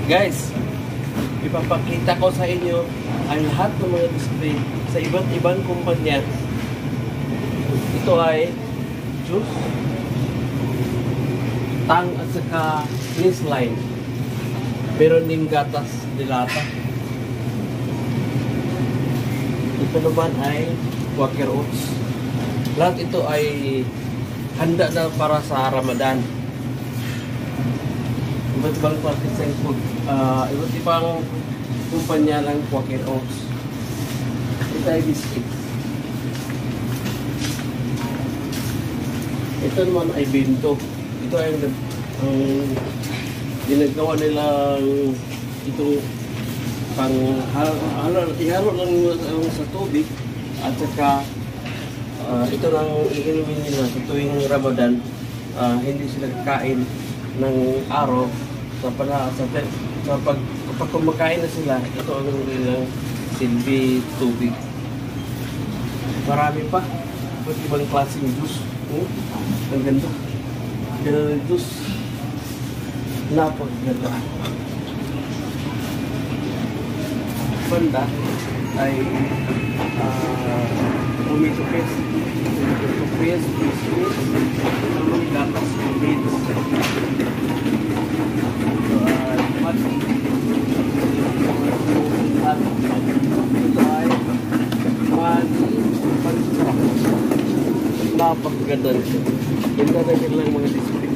Guys, ipapakita ko sa inyo ang lahat ng mga display sa iba't ibang kumpanya. Ito ay juice, tang at saka cleanse line. Meron din gatas dilata. Ito naman ay Quaker Oats. Lahat ito ay handa na para sa Ramadan. Iba't ibang klase ng food. Iba't ibang kumpanya ng Quaker Oats. Ito ay biscuit. Ito naman ay bento. Ito ay ang ginagawa nilang itong pang ihalo lang sa tubig at saka ito lang iinumin nila sa tuwing Ramadan. Hindi sila kakain ng araw sa pag kumakain na sila, ito ang nilang silbi tubig. Marami pa iba't ibang klaseng juice. Ang ganda. Ganda ng juice. Napakaganda. Banda ay tomato paste. Tomato paste, biscuit, naman gatas, beans. Ito ay money pansarap. Napakaganda nito. Ganda na lang mga display.